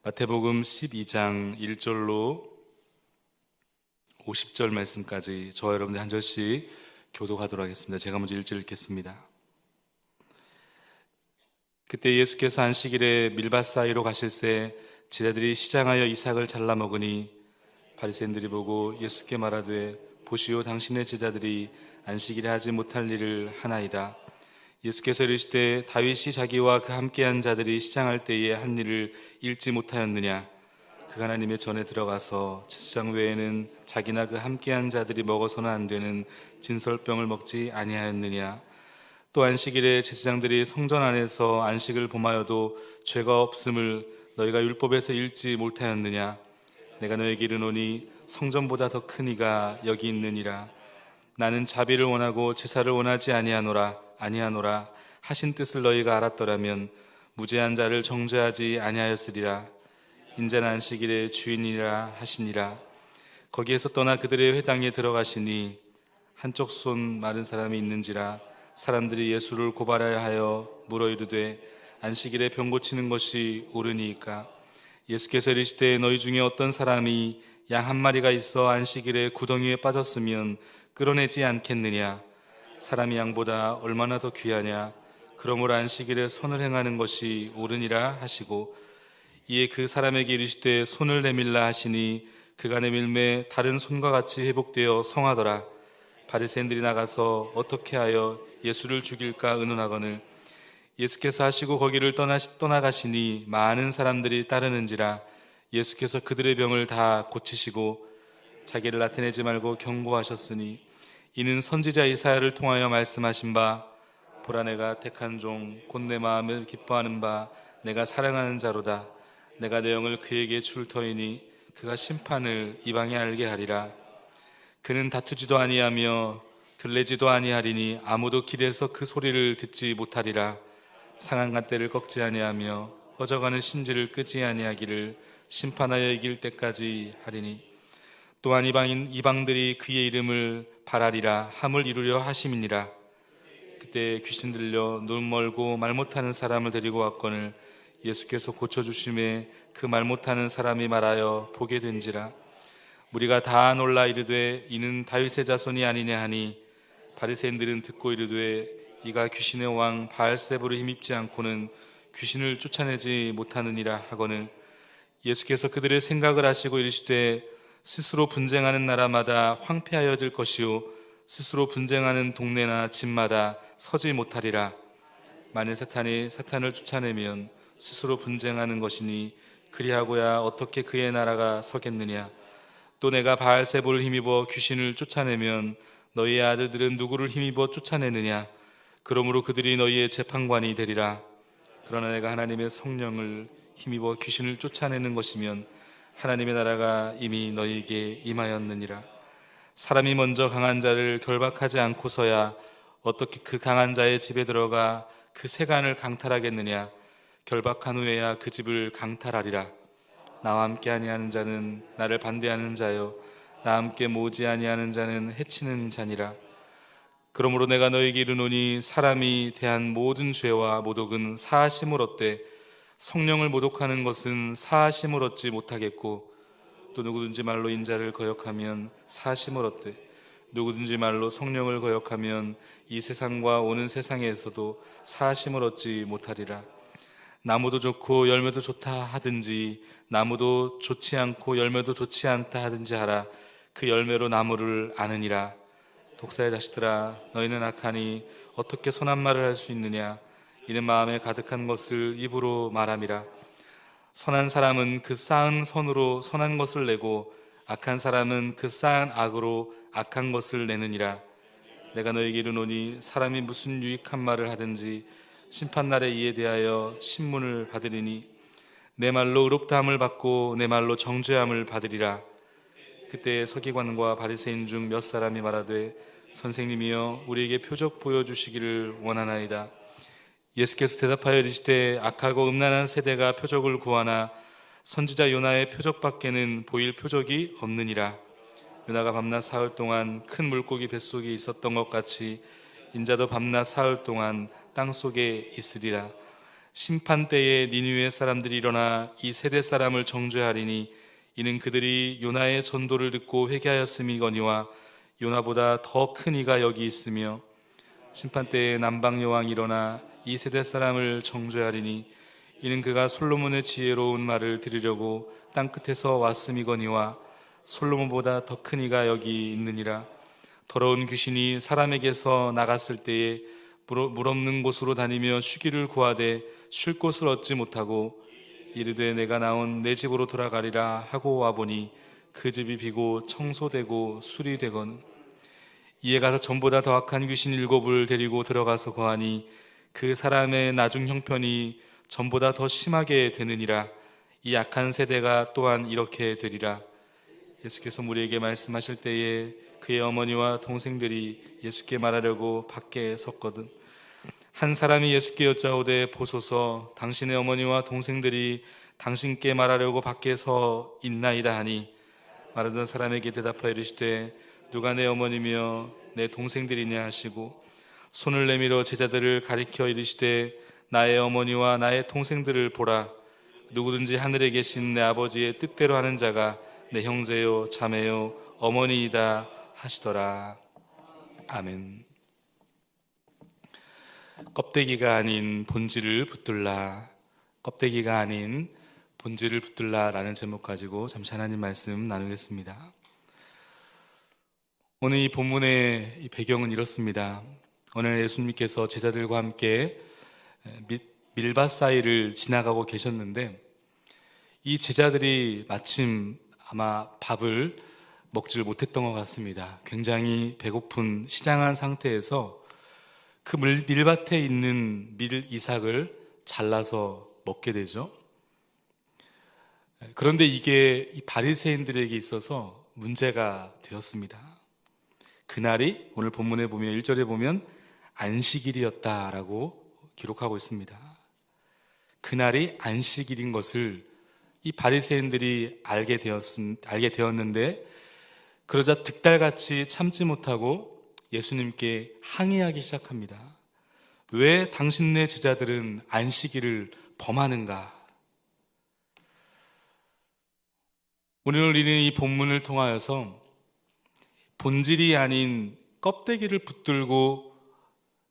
마태복음 12장 1절로 50절 말씀까지 저와 여러분들 한 절씩 교독하도록 하겠습니다. 제가 먼저 1절 읽겠습니다. 그때 예수께서 안식일에 밀밭 사이로 가실새 제자들이 시장하여 이삭을 잘라 먹으니 바리새인들이 보고 예수께 말하되 보시오, 당신의 제자들이 안식일에 하지 못할 일을 하나이다. 예수께서 이르시되 다윗이 자기와 그 함께한 자들이 시장할 때에 한 일을 읽지 못하였느냐? 그가 하나님의 전에 들어가서 제사장 외에는 자기나 그 함께한 자들이 먹어서는 안 되는 진설병을 먹지 아니하였느냐? 또 안식일에 제사장들이 성전 안에서 안식을 범하여도 죄가 없음을 너희가 율법에서 읽지 못하였느냐? 내가 너에게 이르노니 성전보다 더 큰 이가 여기 있느니라. 나는 자비를 원하고 제사를 원하지 아니하노라 하신 뜻을 너희가 알았더라면 무죄한 자를 정죄하지 아니하였으리라. 인자는 안식일의 주인이라 하시니라. 거기에서 떠나 그들의 회당에 들어가시니 한쪽 손 마른 사람이 있는지라. 사람들이 예수를 고발하여 하여 물어 이르되 안식일에 병 고치는 것이 옳으니이까? 예수께서 이르시되 너희 중에 어떤 사람이 양 한 마리가 있어 안식일에 구덩이에 빠졌으면 끌어내지 않겠느냐? 사람이 양보다 얼마나 더 귀하냐? 그러므로 안식일에 선을 행하는 것이 옳으니라 하시고, 이에 그 사람에게 이르시되 손을 내밀라 하시니 그가 내밀매 다른 손과 같이 회복되어 성하더라. 바리새인들이 나가서 어떻게 하여 예수를 죽일까 의논하거늘 예수께서 하시고 거기를 떠나가시니 많은 사람들이 따르는지라. 예수께서 그들의 병을 다 고치시고 자기를 나타내지 말고 경고하셨으니, 이는 선지자 이사야를 통하여 말씀하신 바 보라, 내가 택한 종 곧 내 마음을 기뻐하는 바 내가 사랑하는 자로다. 내가 내 영을 그에게 줄 터이니 그가 심판을 이방에 알게 하리라. 그는 다투지도 아니하며 들레지도 아니하리니 아무도 길에서 그 소리를 듣지 못하리라. 상한 갓대를 꺾지 아니하며 꺼져가는 심지를 끄지 아니하기를 심판하여 이길 때까지 하리니, 또한 이방들이 그의 이름을 바라리라 함을 이루려 하심이니라. 그때 귀신 들려 눈 멀고 말 못하는 사람을 데리고 왔거늘 예수께서 고쳐주심에 그 말 못하는 사람이 말하여 보게 된지라. 무리가 다 놀라 이르되 이는 다윗의 자손이 아니냐 하니, 바리새인들은 듣고 이르되 이가 귀신의 왕 바알세불을 힘입지 않고는 귀신을 쫓아내지 못하느니라 하거늘 예수께서 그들의 생각을 아시고 이르시되 스스로 분쟁하는 나라마다 황폐하여질 것이요 스스로 분쟁하는 동네나 집마다 서지 못하리라. 만일 사탄이 사탄을 쫓아내면 스스로 분쟁하는 것이니 그리하고야 어떻게 그의 나라가 서겠느냐? 또 내가 바알세불을 힘입어 귀신을 쫓아내면 너희의 아들들은 누구를 힘입어 쫓아내느냐? 그러므로 그들이 너희의 재판관이 되리라. 그러나 내가 하나님의 성령을 힘입어 귀신을 쫓아내는 것이면 하나님의 나라가 이미 너희에게 임하였느니라. 사람이 먼저 강한 자를 결박하지 않고서야 어떻게 그 강한 자의 집에 들어가 그 세간을 강탈하겠느냐? 결박한 후에야 그 집을 강탈하리라. 나와 함께 아니하는 자는 나를 반대하는 자요 나 함께 모지 아니하는 자는 해치는 자니라. 그러므로 내가 너희에게 이르노니 사람이 대한 모든 죄와 모독은 사하심을 얻되 성령을 모독하는 것은 사하심을 얻지 못하겠고, 또 누구든지 말로 인자를 거역하면 사하심을 얻되 누구든지 말로 성령을 거역하면 이 세상과 오는 세상에서도 사하심을 얻지 못하리라. 나무도 좋고 열매도 좋다 하든지 나무도 좋지 않고 열매도 좋지 않다 하든지 하라. 그 열매로 나무를 아느니라. 독사의 자식들아, 너희는 악하니 어떻게 선한 말을 할 수 있느냐? 이는 마음에 가득한 것을 입으로 말함이라. 선한 사람은 그 쌓은 선으로 선한 것을 내고 악한 사람은 그 쌓은 악으로 악한 것을 내느니라. 내가 너에게 이르노니 사람이 무슨 유익한 말을 하든지 심판날에 이에 대하여 신문을 받으리니 내 말로 의롭다함을 받고 내 말로 정죄함을 받으리라. 그때 서기관과 바리새인 중 몇 사람이 말하되 선생님이여 우리에게 표적 보여주시기를 원하나이다. 예수께서 대답하여 이르시되 악하고 음란한 세대가 표적을 구하나 선지자 요나의 표적밖에는 보일 표적이 없느니라. 요나가 밤낮 사흘 동안 큰 물고기 뱃속에 있었던 것 같이 인자도 밤낮 사흘 동안 땅속에 있으리라. 심판 때에 니느웨 사람들이 일어나 이 세대 사람을 정죄하리니 이는 그들이 요나의 전도를 듣고 회개하였음이거니와 요나보다 더 큰 이가 여기 있으며 심판 때에 남방 여왕이 일어나 이 세대 사람을 정죄하리니 이는 그가 솔로몬의 지혜로운 말을 들으려고 땅 끝에서 왔음이거니와 솔로몬보다 더 큰 이가 여기 있느니라. 더러운 귀신이 사람에게서 나갔을 때에 물 없는 곳으로 다니며 쉬기를 구하되 쉴 곳을 얻지 못하고 이르되 내가 나온 내 집으로 돌아가리라 하고 와보니 그 집이 비고 청소되고 수리되거늘 이에 가서 전보다 더 악한 귀신 7을 데리고 들어가서 거하니 그 사람의 나중 형편이 전보다 더 심하게 되느니라. 이 악한 세대가 또한 이렇게 되리라. 예수께서 우리에게 말씀하실 때에 그의 어머니와 동생들이 예수께 말하려고 밖에 섰거든. 한 사람이 예수께 여짜오되 보소서 당신의 어머니와 동생들이 당신께 말하려고 밖에 서 있나이다 하니 말하던 사람에게 대답하여 이르시되 누가 내 어머니며 내 동생들이냐 하시고 손을 내밀어 제자들을 가리켜 이르시되 나의 어머니와 나의 동생들을 보라. 누구든지 하늘에 계신 내 아버지의 뜻대로 하는 자가 내 형제요 자매요 어머니이다 하시더라. 아멘. 껍데기가 아닌 본질을 붙들라. 껍데기가 아닌 본질을 붙들라라는 제목 가지고 잠시 하나님 말씀 나누겠습니다. 오늘 이 본문의 이 배경은 이렇습니다. 오늘 예수님께서 제자들과 함께 밀밭 사이를 지나가고 계셨는데 이 제자들이 마침 아마 밥을 먹지를 못했던 것 같습니다. 굉장히 배고픈 시장한 상태에서 그 밀밭에 있는 밀 이삭을 잘라서 먹게 되죠. 그런데 이게 이 바리새인들에게 있어서 문제가 되었습니다. 그날이 오늘 본문에 보면 1절에 보면 안식일이었다라고 기록하고 있습니다. 그날이 안식일인 것을 이 바리새인들이 알게 되었는데 그러자 득달같이 참지 못하고 예수님께 항의하기 시작합니다. 왜 당신네 제자들은 안식일을 범하는가? 오늘 우리는 이 본문을 통하여서 본질이 아닌 껍데기를 붙들고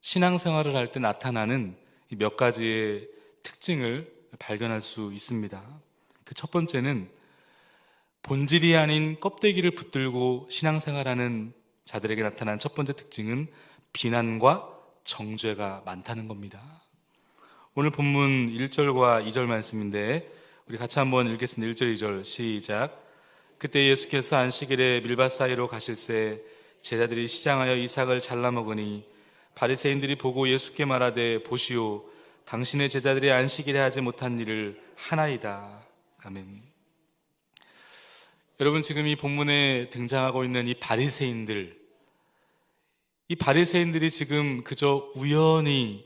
신앙생활을 할 때 나타나는 몇 가지의 특징을 발견할 수 있습니다. 그 첫 번째는 본질이 아닌 껍데기를 붙들고 신앙생활하는 자들에게 나타난 첫 번째 특징은 비난과 정죄가 많다는 겁니다. 오늘 본문 1절과 2절 말씀인데 우리 같이 한번 읽겠습니다. 1절 2절 시작. 그때 예수께서 안식일에 밀밭 사이로 가실새 제자들이 시장하여 이삭을 잘라 먹으니 바리새인들이 보고 예수께 말하되 보시오 당신의 제자들이 안식일에 하지 못한 일을 하나이다. 아멘. 여러분 지금 이 본문에 등장하고 있는 이 바리새인들이 지금 그저 우연히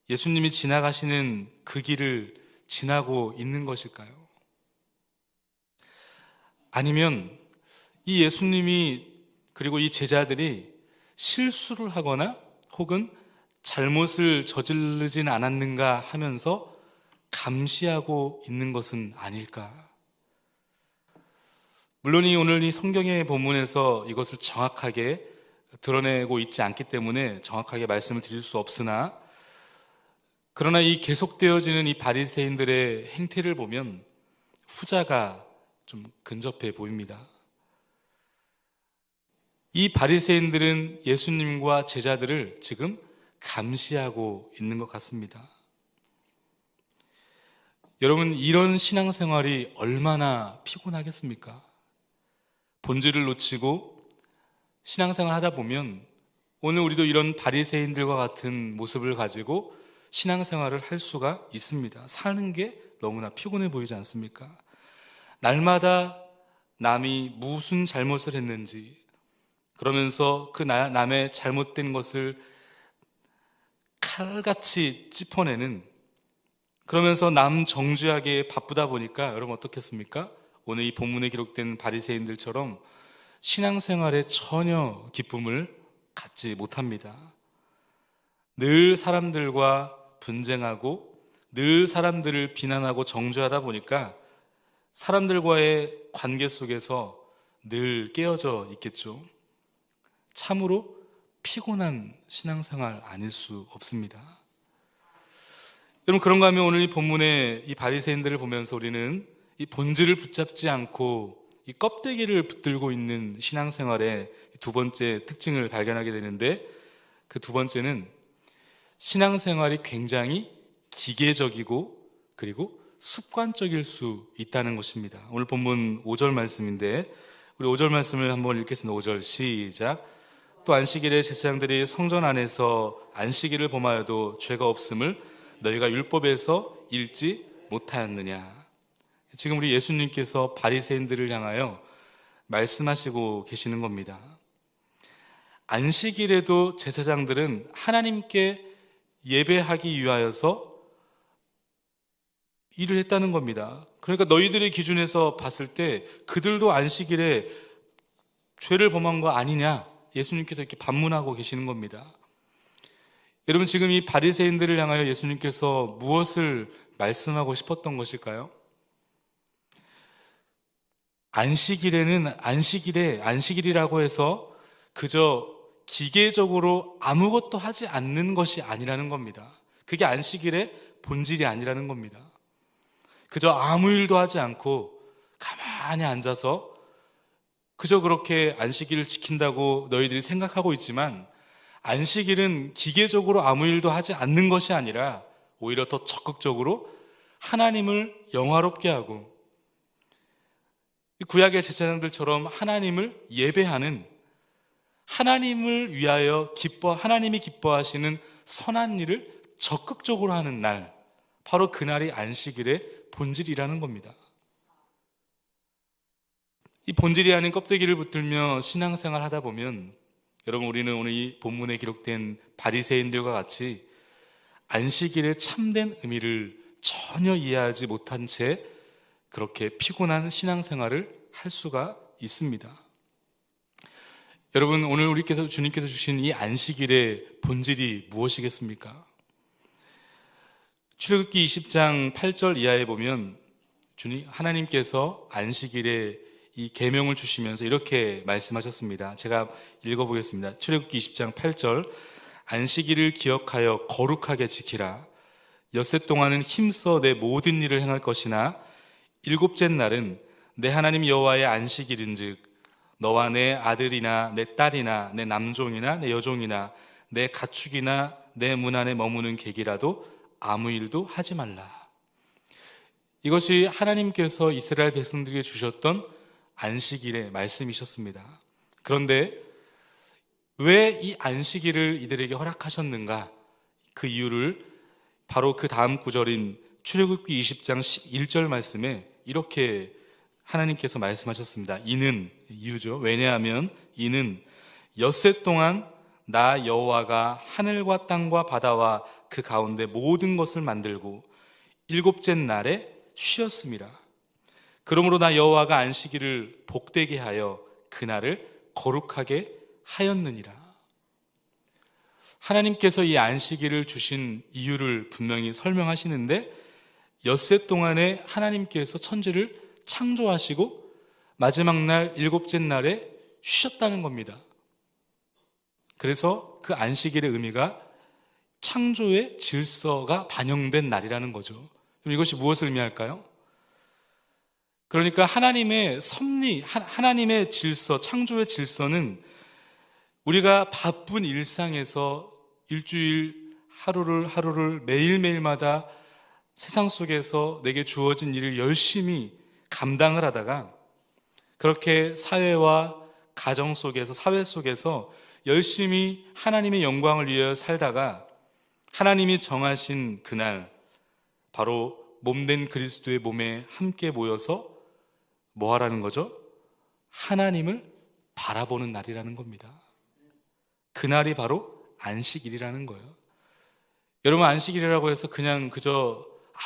예수님이 지나가시는 그 길을 지나고 있는 것일까요? 아니면 이 예수님이 그리고 이 제자들이 실수를 하거나 혹은 잘못을 저지르진 않았는가 하면서 감시하고 있는 것은 아닐까? 물론 오늘 이 성경의 본문에서 이것을 정확하게 드러내고 있지 않기 때문에 정확하게 말씀을 드릴 수 없으나 그러나 이 계속되어지는 이 바리새인들의 행태를 보면 후자가 좀 근접해 보입니다. 이 바리새인들은 예수님과 제자들을 지금 감시하고 있는 것 같습니다. 여러분 이런 신앙생활이 얼마나 피곤하겠습니까? 본질을 놓치고 신앙생활 하다 보면 오늘 우리도 이런 바리새인들과 같은 모습을 가지고 신앙생활을 할 수가 있습니다. 사는 게 너무나 피곤해 보이지 않습니까? 날마다 남이 무슨 잘못을 했는지 그러면서 그 남의 잘못된 것을 칼같이 짚어내는 그러면서 남 정죄하기에 바쁘다 보니까 여러분 어떻겠습니까? 오늘 이 본문에 기록된 바리새인들처럼 신앙생활에 전혀 기쁨을 갖지 못합니다. 늘 사람들과 분쟁하고 늘 사람들을 비난하고 정죄하다 보니까 사람들과의 관계 속에서 늘 깨어져 있겠죠. 참으로 피곤한 신앙생활 아닐 수 없습니다. 여러분, 그런가 하면 오늘 이 본문의 이 바리새인들을 보면서 우리는 이 본질을 붙잡지 않고 이 껍데기를 붙들고 있는 신앙생활의 두 번째 특징을 발견하게 되는데, 그 두 번째는 신앙생활이 굉장히 기계적이고 그리고 습관적일 수 있다는 것입니다. 오늘 본문 5절 말씀인데, 우리 5절 말씀을 한번 읽겠습니다. 5절 시작. 또 안식일에 제사장들이 성전 안에서 안식일을 범하여도 죄가 없음을 너희가 율법에서 읽지 못하였느냐. 지금 우리 예수님께서 바리새인들을 향하여 말씀하시고 계시는 겁니다. 안식일에도 제사장들은 하나님께 예배하기 위하여서 일을 했다는 겁니다. 그러니까 너희들의 기준에서 봤을 때 그들도 안식일에 죄를 범한 거 아니냐, 예수님께서 이렇게 반문하고 계시는 겁니다. 여러분, 지금 이 바리새인들을 향하여 예수님께서 무엇을 말씀하고 싶었던 것일까요? 안식일이라고 해서 그저 기계적으로 아무것도 하지 않는 것이 아니라는 겁니다. 그게 안식일의 본질이 아니라는 겁니다. 그저 아무 일도 하지 않고 가만히 앉아서 그저 그렇게 안식일을 지킨다고 너희들이 생각하고 있지만, 안식일은 기계적으로 아무 일도 하지 않는 것이 아니라 오히려 더 적극적으로 하나님을 영화롭게 하고 구약의 제사장들처럼 하나님을 예배하는, 하나님을 위하여 하나님이 기뻐하시는 선한 일을 적극적으로 하는 날, 바로 그날이 안식일의 본질이라는 겁니다. 이 본질이 아닌 껍데기를 붙들며 신앙생활 하다 보면, 여러분, 우리는 오늘 이 본문에 기록된 바리새인들과 같이 안식일의 참된 의미를 전혀 이해하지 못한 채 그렇게 피곤한 신앙생활을 할 수가 있습니다. 여러분, 오늘 주님께서 주신 이 안식일의 본질이 무엇이겠습니까? 출애굽기 20장 8절 이하에 보면 하나님께서 안식일에 이 계명을 주시면서 이렇게 말씀하셨습니다. 제가 읽어보겠습니다. 출애굽기 20장 8절. 안식일을 기억하여 거룩하게 지키라. 엿새 동안은 힘써 내 모든 일을 행할 것이나 일곱째 날은 내 하나님 여호와의 안식일인즉 너와 내 아들이나 내 딸이나 내 남종이나 내 여종이나 내 가축이나 내 문 안에 머무는 객이라도 아무 일도 하지 말라. 이것이 하나님께서 이스라엘 백성들에게 주셨던 안식일의 말씀이셨습니다. 그런데 왜 이 안식일을 이들에게 허락하셨는가? 그 이유를 바로 그 다음 구절인 출애굽기 20장 11절 말씀에 이렇게 하나님께서 말씀하셨습니다. 이유죠. 왜냐하면 이는 엿새 동안 나 여호와가 하늘과 땅과 바다와 그 가운데 모든 것을 만들고 일곱째 날에 쉬었습니다. 그러므로 나 여호와가 안식일을 복되게 하여 그날을 거룩하게 하였느니라. 하나님께서 이 안식일을 주신 이유를 분명히 설명하시는데, 엿새 동안에 하나님께서 천지를 창조하시고 마지막 날 일곱째 날에 쉬셨다는 겁니다. 그래서 그 안식일의 의미가 창조의 질서가 반영된 날이라는 거죠. 그럼 이것이 무엇을 의미할까요? 그러니까 하나님의 섭리, 하나님의 질서, 창조의 질서는 우리가 바쁜 일상에서 일주일 하루를 매일매일마다 세상 속에서 내게 주어진 일을 열심히 감당을 하다가 그렇게 사회와 가정 속에서, 사회 속에서 열심히 하나님의 영광을 위하여 살다가 하나님이 정하신 그날, 바로 몸된 그리스도의 몸에 함께 모여서 뭐 하라는 거죠? 하나님을 바라보는 날이라는 겁니다. 그날이 바로 안식일이라는 거예요. 여러분, 안식일이라고 해서 그저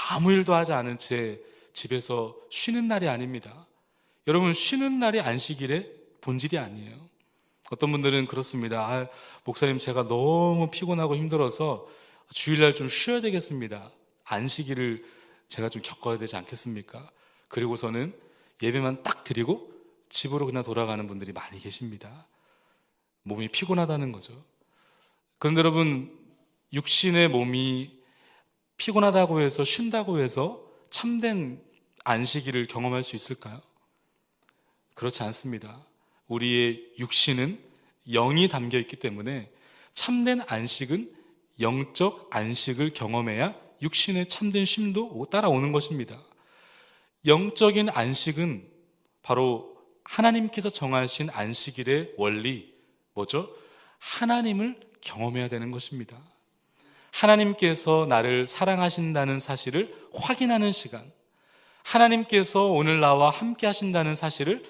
아무 일도 하지 않은 채 집에서 쉬는 날이 아닙니다. 여러분, 쉬는 날이 안식일의 본질이 아니에요. 어떤 분들은 그렇습니다. 목사님, 제가 너무 피곤하고 힘들어서 주일날 좀 쉬어야 되겠습니다. 안식일을 제가 좀 겪어야 되지 않겠습니까? 그리고서는 예배만 딱 드리고 집으로 그냥 돌아가는 분들이 많이 계십니다. 몸이 피곤하다는 거죠. 그런데 여러분, 육신의 몸이 피곤하다고 해서 쉰다고 해서 참된 안식일을 경험할 수 있을까요? 그렇지 않습니다. 우리의 육신은 영이 담겨 있기 때문에 참된 안식은 영적 안식을 경험해야 육신의 참된 쉼도 따라오는 것입니다. 영적인 안식은 바로 하나님께서 정하신 안식일의 원리, 뭐죠? 하나님을 경험해야 되는 것입니다. 하나님께서 나를 사랑하신다는 사실을 확인하는 시간, 하나님께서 오늘 나와 함께 하신다는 사실을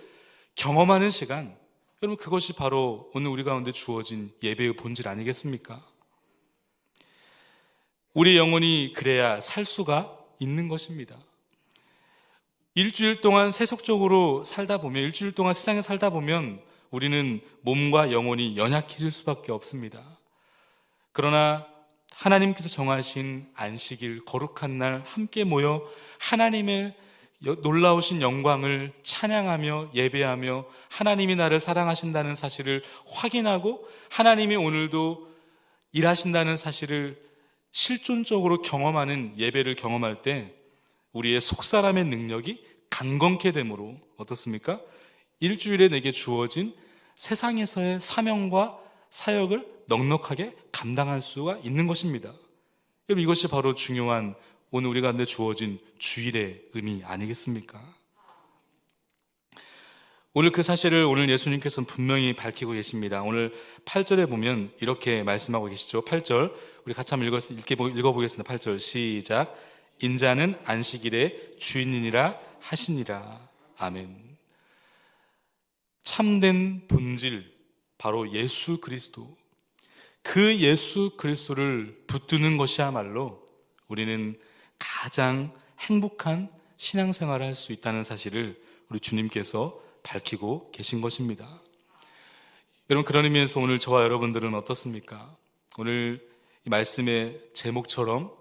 경험하는 시간, 여러분, 그것이 바로 오늘 우리 가운데 주어진 예배의 본질 아니겠습니까? 우리 영혼이 그래야 살 수가 있는 것입니다. 일주일 동안 세속적으로 살다 보면, 일주일 동안 세상에 살다 보면 우리는 몸과 영혼이 연약해질 수밖에 없습니다. 그러나 하나님께서 정하신 안식일, 거룩한 날 함께 모여 하나님의 놀라우신 영광을 찬양하며 예배하며 하나님이 나를 사랑하신다는 사실을 확인하고 하나님이 오늘도 일하신다는 사실을 실존적으로 경험하는 예배를 경험할 때 우리의 속사람의 능력이 강건케 되므로 어떻습니까? 일주일에 내게 주어진 세상에서의 사명과 사역을 넉넉하게 감당할 수가 있는 것입니다. 여러분, 이것이 바로 중요한 오늘 우리 가운데 주어진 주일의 의미 아니겠습니까? 오늘 그 사실을 오늘 예수님께서는 분명히 밝히고 계십니다. 오늘 8절에 보면 이렇게 말씀하고 계시죠. 8절 우리 같이 한번 읽어보겠습니다. 8절 시작. 인자는 안식일의 주인이니라 하시니라. 아멘. 참된 본질, 바로 예수 그리스도, 그 예수 그리스도를 붙드는 것이야말로 우리는 가장 행복한 신앙생활을 할 수 있다는 사실을 우리 주님께서 밝히고 계신 것입니다. 여러분, 그런 의미에서 오늘 저와 여러분들은 어떻습니까? 오늘 이 말씀의 제목처럼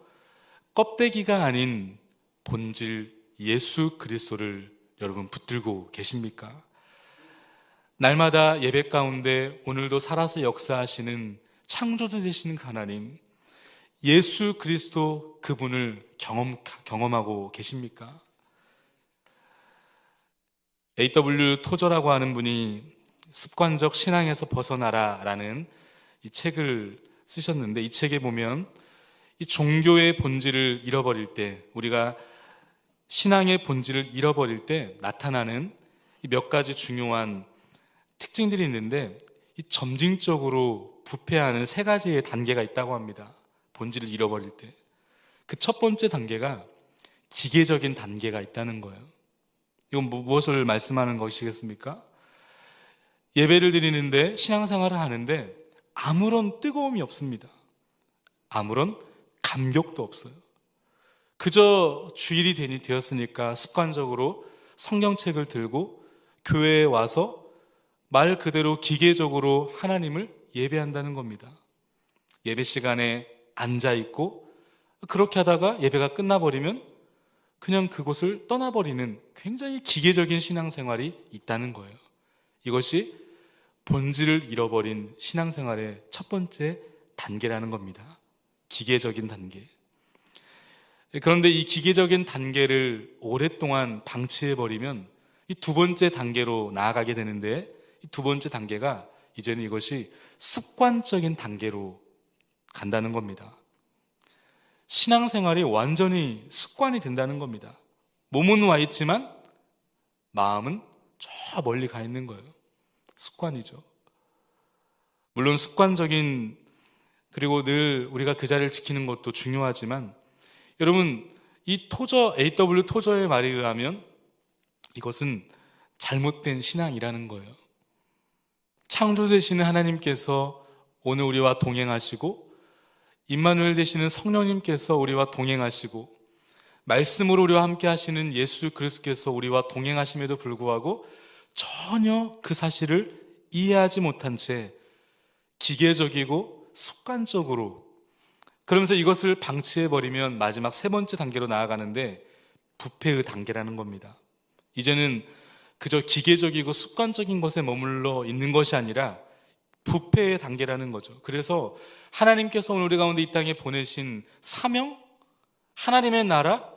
껍데기가 아닌 본질 예수 그리스도를 여러분 붙들고 계십니까? 날마다 예배 가운데 오늘도 살아서 역사하시는 창조주 되시는 하나님, 예수 그리스도 그분을 경험하고 계십니까? A.W. 토저라고 하는 분이 습관적 신앙에서 벗어나라라는 이 책을 쓰셨는데, 이 책에 보면 이 종교의 본질을 잃어버릴 때, 우리가 신앙의 본질을 잃어버릴 때 나타나는 이 몇 가지 중요한 특징들이 있는데, 이 점진적으로 부패하는 세 가지의 단계가 있다고 합니다. 본질을 잃어버릴 때. 그 첫 번째 단계가 기계적인 단계가 있다는 거예요. 이건 무엇을 말씀하는 것이겠습니까? 예배를 드리는데, 신앙생활을 하는데 아무런 뜨거움이 없습니다. 아무런 감격도 없어요. 그저 주일이 되었으니까 습관적으로 성경책을 들고 교회에 와서 말 그대로 기계적으로 하나님을 예배한다는 겁니다. 예배 시간에 앉아있고 그렇게 하다가 예배가 끝나버리면 그냥 그곳을 떠나버리는 굉장히 기계적인 신앙생활이 있다는 거예요. 이것이 본질을 잃어버린 신앙생활의 첫 번째 단계라는 겁니다. 기계적인 단계. 그런데 이 기계적인 단계를 오랫동안 방치해버리면 이 두 번째 단계로 나아가게 되는데, 이 두 번째 단계가 이제는 이것이 습관적인 단계로 간다는 겁니다. 신앙생활이 완전히 습관이 된다는 겁니다. 몸은 와 있지만 마음은 저 멀리 가 있는 거예요. 습관이죠. 물론 습관적인, 그리고 늘 우리가 그 자리를 지키는 것도 중요하지만, 여러분, 이 A.W. 토저의 말에 의하면 이것은 잘못된 신앙이라는 거예요. 창조 되시는 하나님께서 오늘 우리와 동행하시고, 임마누엘 되시는 성령님께서 우리와 동행하시고, 말씀으로 우리와 함께 하시는 예수 그리스도께서 우리와 동행하심에도 불구하고 전혀 그 사실을 이해하지 못한 채 기계적이고 습관적으로 그러면서 이것을 방치해버리면 마지막 세 번째 단계로 나아가는데 부패의 단계라는 겁니다. 이제는 그저 기계적이고 습관적인 것에 머물러 있는 것이 아니라 부패의 단계라는 거죠. 그래서 하나님께서 오늘 우리 가운데 이 땅에 보내신 사명, 하나님의 나라,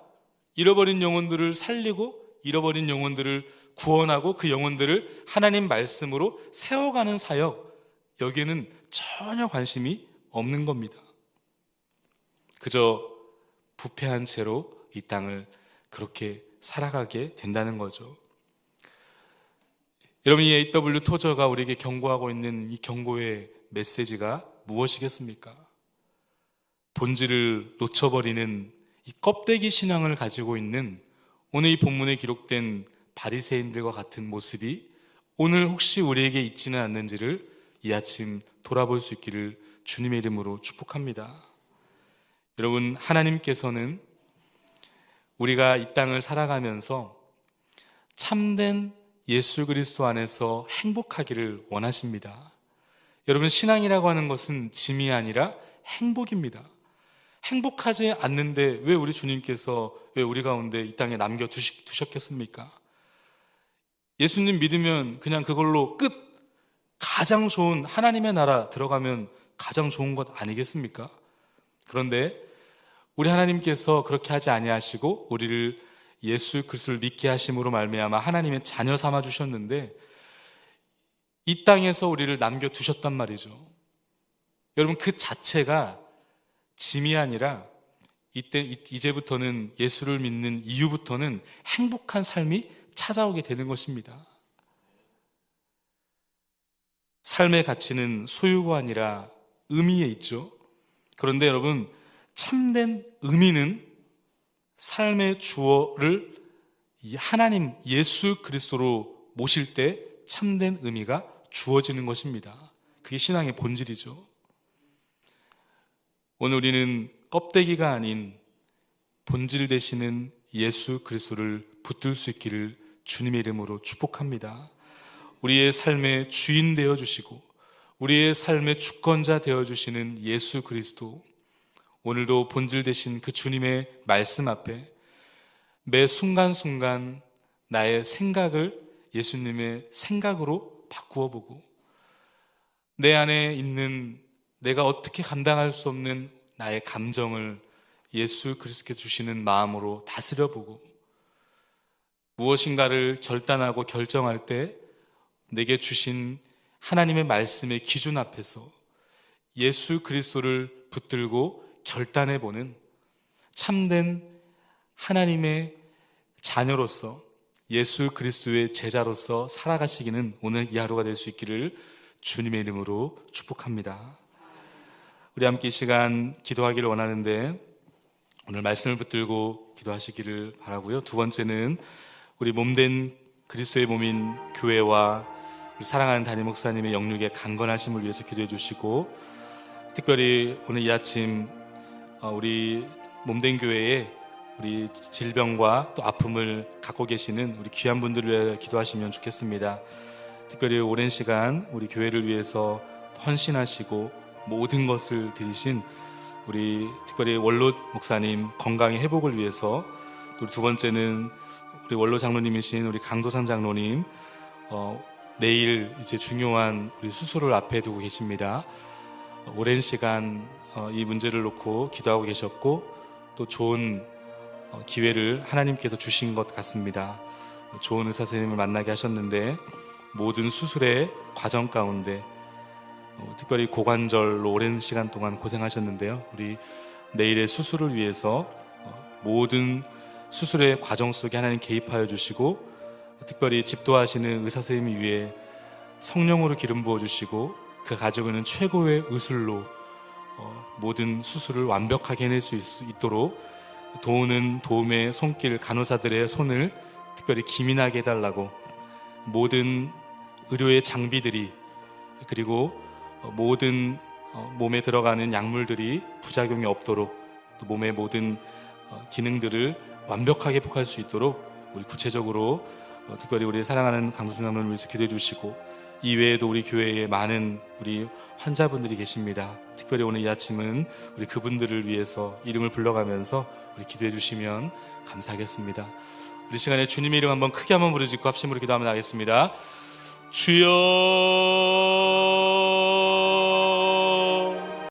잃어버린 영혼들을 살리고 잃어버린 영혼들을 구원하고 그 영혼들을 하나님 말씀으로 세워가는 사역, 여기에는 전혀 관심이 없는 겁니다. 그저 부패한 채로 이 땅을 그렇게 살아가게 된다는 거죠. 여러분, 이 A.W. 토저가 우리에게 경고하고 있는 이 경고의 메시지가 무엇이겠습니까? 본질을 놓쳐버리는 이 껍데기 신앙을 가지고 있는 오늘 이 본문에 기록된 바리새인들과 같은 모습이 오늘 혹시 우리에게 있지는 않는지를 이 아침 돌아볼 수 있기를 주님의 이름으로 축복합니다. 여러분, 하나님께서는 우리가 이 땅을 살아가면서 참된 예수 그리스도 안에서 행복하기를 원하십니다. 여러분, 신앙이라고 하는 것은 짐이 아니라 행복입니다. 행복하지 않는데 왜 우리 주님께서 왜 우리 가운데 이 땅에 남겨두셨겠습니까? 예수님 믿으면 그냥 그걸로 끝! 가장 좋은 하나님의 나라 들어가면 가장 좋은 것 아니겠습니까? 그런데 우리 하나님께서 그렇게 하지 아니하시고 우리를 예수 그리스도를 믿게 하심으로 말미암아 하나님의 자녀 삼아 주셨는데 이 땅에서 우리를 남겨두셨단 말이죠. 여러분, 그 자체가 짐이 아니라 이제부터는 예수를 믿는 이후부터는 행복한 삶이 찾아오게 되는 것입니다. 삶의 가치는 소유가 아니라 의미에 있죠. 그런데 여러분, 참된 의미는 삶의 주어를 이 하나님 예수 그리스도로 모실 때 참된 의미가 주어지는 것입니다. 그게 신앙의 본질이죠. 오늘 우리는 껍데기가 아닌 본질 되시는 예수 그리스도를 붙들 수 있기를 주님의 이름으로 축복합니다. 우리의 삶의 주인 되어주시고 우리의 삶의 주권자 되어주시는 예수 그리스도, 오늘도 본질 되신 그 주님의 말씀 앞에 매 순간순간 나의 생각을 예수님의 생각으로 바꾸어 보고 내 안에 있는 내가 어떻게 감당할 수 없는 나의 감정을 예수 그리스도께 주시는 마음으로 다스려 보고 무엇인가를 결단하고 결정할 때 내게 주신 하나님의 말씀의 기준 앞에서 예수 그리스도를 붙들고 결단해 보는 참된 하나님의 자녀로서 예수 그리스도의 제자로서 살아가시기는 오늘 이 하루가 될 수 있기를 주님의 이름으로 축복합니다. 우리 함께 이 시간 기도하기를 원하는데 오늘 말씀을 붙들고 기도하시기를 바라고요. 두 번째는 우리 몸된 그리스도의 몸인 교회와 우리 사랑하는 담임 목사님의 영육의 강건하심을 위해서 기도해 주시고, 특별히 오늘 이 아침 우리 몸된 교회에 우리 질병과 또 아픔을 갖고 계시는 우리 귀한 분들을 위해 기도하시면 좋겠습니다. 특별히 오랜 시간 우리 교회를 위해서 헌신하시고 모든 것을 드리신 우리 특별히 원로 목사님 건강의 회복을 위해서, 또 두 번째는 우리 원로 장로님이신 우리 강도산 장로님 내일 이제 중요한 우리 수술을 앞에 두고 계십니다. 오랜 시간 이 문제를 놓고 기도하고 계셨고 또 좋은 기회를 하나님께서 주신 것 같습니다. 좋은 의사 선생님을 만나게 하셨는데 모든 수술의 과정 가운데 특별히 고관절로 오랜 시간 동안 고생하셨는데요. 우리 내일의 수술을 위해서 모든 수술의 과정 속에 하나님 개입하여 주시고, 특별히 집도하시는 의사 선생님 위에 성령으로 기름 부어 주시고 그 가지고 있는 최고의 의술로 모든 수술을 완벽하게 해낼 수 있도록 도우는 도움의 손길 간호사들의 손을 특별히 기민하게 해달라고, 모든 의료의 장비들이 그리고 모든 몸에 들어가는 약물들이 부작용이 없도록 또 몸의 모든 기능들을 완벽하게 회복할 수 있도록 우리 구체적으로 특별히 우리 사랑하는 강도선 장로를 위해서 기도해 주시고, 이외에도 우리 교회에 많은 우리 환자분들이 계십니다. 특별히 오늘 이 아침은 우리 그분들을 위해서 이름을 불러가면서 우리 기도해 주시면 감사하겠습니다. 우리 시간에 주님의 이름 한번 크게 한번 부르짖고 합심으로 기도하면 하겠습니다. 주여